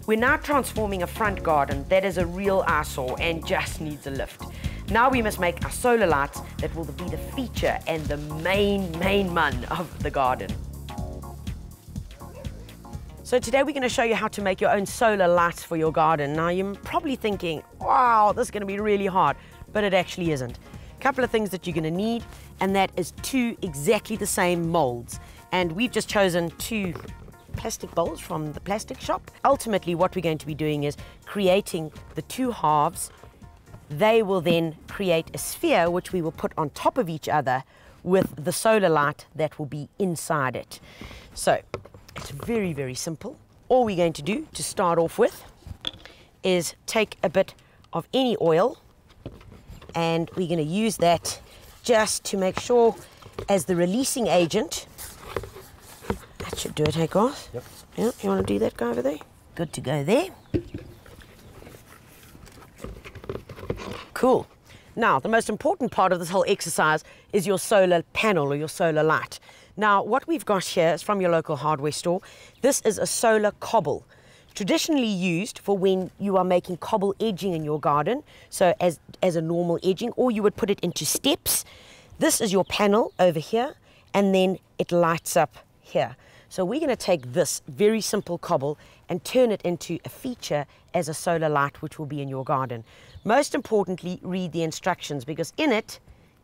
We're now transforming a front garden that is a real eyesore and just needs a lift. Now we must make our solar lights that will be the feature and the main man of the garden. So today we're going to show you how to make your own solar lights for your garden. Now you're probably thinking, wow, this is going to be really hard, but it actually isn't. A couple of things that you're going to need, and that is 2 exactly the same molds. And we've just chosen 2 plastic bowls from the plastic shop. Ultimately, what we're going to be doing is creating the 2 halves. They will then create a sphere which we will put on top of each other with the solar light that will be inside it. So it's very, very simple. All we're going to do to start off with is take a bit of any oil, and we're going to use that just to make sure as the releasing agent. That should do it, hey guys? Yep. Yeah, you want to do that guy over there? Good to go there. Cool. Now, the most important part of this whole exercise is your solar panel or your solar light. Now, what we've got here is from your local hardware store. This is a solar cobble, traditionally used for when you are making cobble edging in your garden, so as a normal edging, or you would put it into steps. This is your panel over here, and then it lights up here. So we're going to take this very simple cobble and turn it into a feature as a solar light which will be in your garden. Most importantly, read the instructions, because in it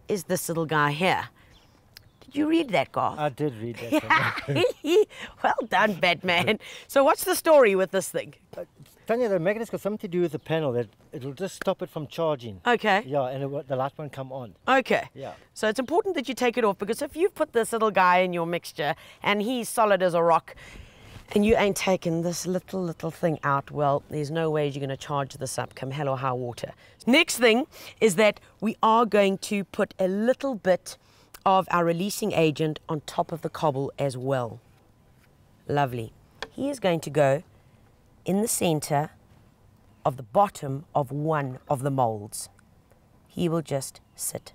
is this little guy here. Did you read that, Garth? I did read that. Well done, Batman. So what's the story with this thing? Tanya, the magnet's got something to do with the panel, that it'll just stop it from charging. Okay. Yeah, and the light won't come on. Okay. Yeah. So it's important that you take it off, because if you've put this little guy in your mixture and he's solid as a rock and you ain't taken this little thing out, well, there's no way you're going to charge this up come hell or high water. Next thing is that we are going to put a little bit of our releasing agent on top of the cobble as well. Lovely. He is going to go in the center of the bottom of one of the molds. He will just sit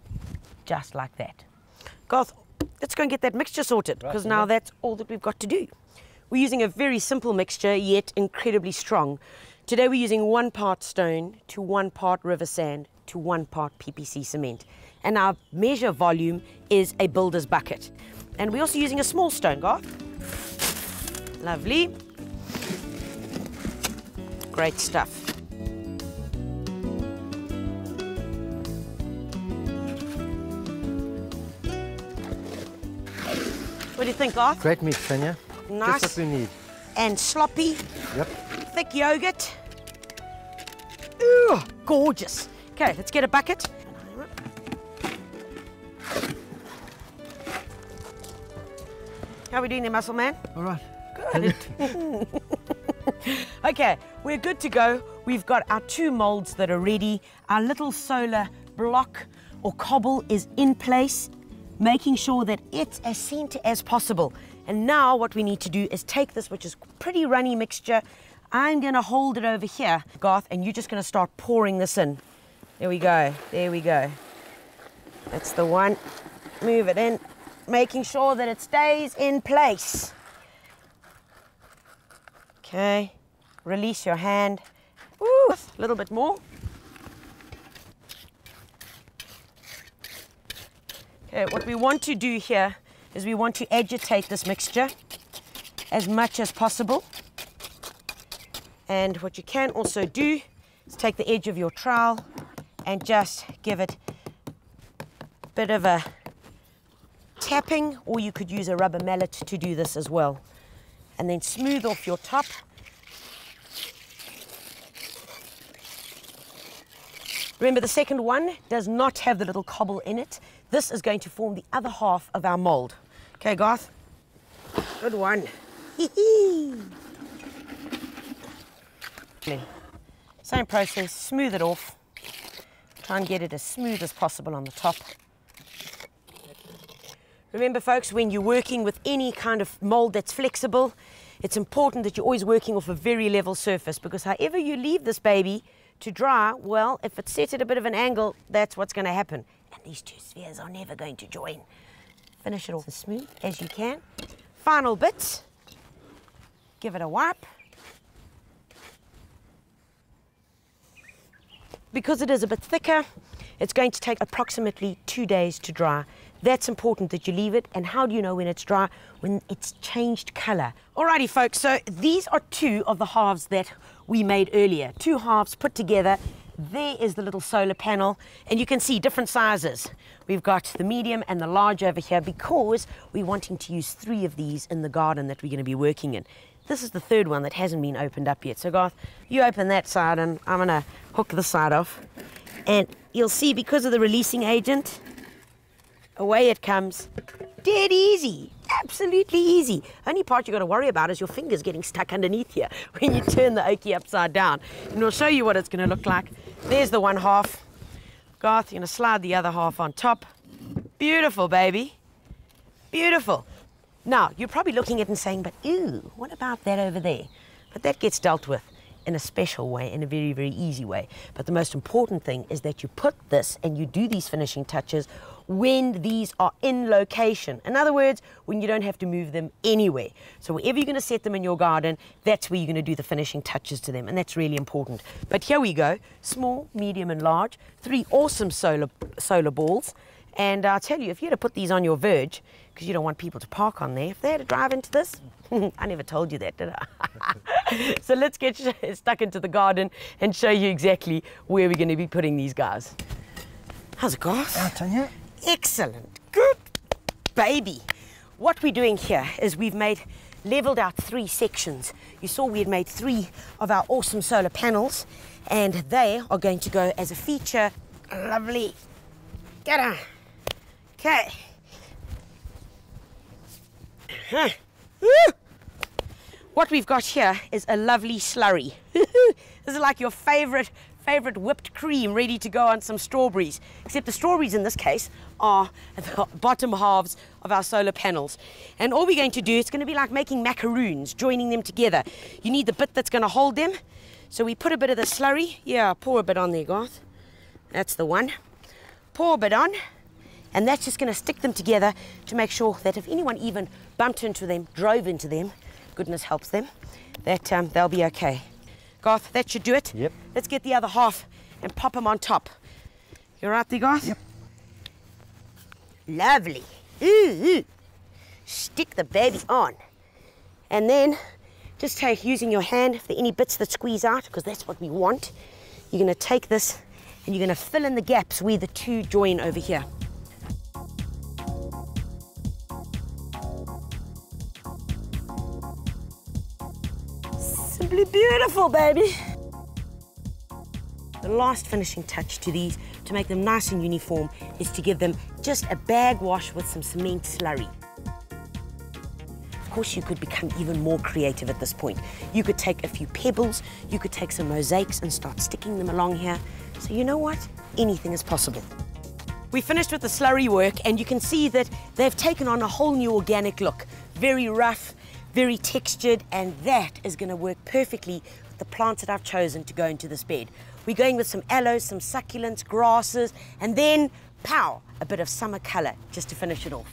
just like that. Garth, let's go and get that mixture sorted, because now that's all that we've got to do. We're using a very simple mixture, yet incredibly strong. Today we're using 1 part stone to 1 part river sand to 1 part PPC cement. And our measure volume is a builder's bucket. And we're also using a small stone, Garth. Lovely. Great stuff. What do you think, Garth? Great mix, Tanya. Nice. Just what we need. And sloppy. Yep. Thick yogurt. Ooh, gorgeous. Okay, let's get a bucket. How are we doing there, muscle man? All right. Good. Okay, we're good to go. We've got our 2 molds that are ready. Our little solar block or cobble is in place, making sure that it's as center as possible. And now what we need to do is take this, which is pretty runny mixture. I'm going to hold it over here, Garth, and you're just going to start pouring this in. There we go. There we go. That's the one. Move it in, making sure that it stays in place. Okay, release your hand. Ooh, a little bit more. Okay, what we want to do here is we want to agitate this mixture as much as possible. And what you can also do is take the edge of your trowel and just give it a bit of a tapping, or you could use a rubber mallet to do this as well. And then smooth off your top. Remember, the second one does not have the little cobble in it. This is going to form the other half of our mold. Okay, Garth? Good one. Same process, smooth it off. Try and get it as smooth as possible on the top. Remember, folks, when you're working with any kind of mold that's flexible, it's important that you're always working off a very level surface, because however you leave this baby to dry, well, if it's set at a bit of an angle, that's what's going to happen. And these 2 spheres are never going to join. Finish it off as smooth as you can. Final bit. Give it a wipe. Because it is a bit thicker, it's going to take approximately 2 days to dry. That's important that you leave it. And how do you know when it's dry? When it's changed color. Alrighty folks, so these are 2 of the halves that we made earlier. 2 halves put together. There is the little solar panel, and you can see different sizes. We've got the medium and the large over here because we're wanting to use 3 of these in the garden that we're going to be working in. This is the 3rd one that hasn't been opened up yet. So Garth, you open that side and I'm going to hook this side off. And you'll see because of the releasing agent, away it comes. Dead easy. Absolutely easy. Only part you've got to worry about is your fingers getting stuck underneath here when you turn the oakie upside down. And we'll show you what it's going to look like. There's the one half. Garth, you're going to slide the other half on top. Beautiful, baby. Beautiful. Now, you're probably looking at it and saying, but ew, what about that over there? But that gets dealt with in a special way, in a very, very easy way. But the most important thing is that you put this and you do these finishing touches when these are in location. In other words, when you don't have to move them anywhere. So wherever you're going to set them in your garden, that's where you're going to do the finishing touches to them, and that's really important. But here we go, small, medium and large, 3 awesome solar balls. And I'll tell you, if you had to put these on your verge, because you don't want people to park on there, if they had to drive into this, I never told you that, did I? So let's get stuck into the garden and show you exactly where we're going to be putting these guys. How's it, guys? Tanya? Excellent. Good baby. What we're doing here is we've leveled out 3 sections. You saw we had made 3 of our awesome solar panels, and they are going to go as a feature. Lovely. Get on. Okay. What we've got here is a lovely slurry. This is like your favorite whipped cream ready to go on some strawberries. Except the strawberries in this case are the bottom halves of our solar panels. And all we're going to do, it's going to be like making macaroons, joining them together. You need the bit that's going to hold them. So we put a bit of the slurry. Yeah, pour a bit on there, Garth. That's the one. Pour a bit on. And that's just going to stick them together to make sure that if anyone even bumped into them, drove into them, goodness helps them, that they'll be okay. Garth, that should do it. Yep. Let's get the other half and pop them on top. You right there, Garth? Yep. Lovely. Ooh. Stick the baby on. And then just using your hand, if there are any bits that squeeze out, because that's what we want, you're going to take this and you're going to fill in the gaps where the 2 join over here. Simply beautiful, baby. The last finishing touch to these, to make them nice and uniform, is to give them just a bag wash with some cement slurry. Of course, you could become even more creative at this point. You could take a few pebbles, you could take some mosaics and start sticking them along here. So you know what? Anything is possible. We finished with the slurry work, and you can see that they've taken on a whole new organic look. Very rough, very textured, and that is going to work perfectly with the plants that I've chosen to go into this bed. We're going with some aloes, some succulents, grasses, and then, pow, a bit of summer colour just to finish it off.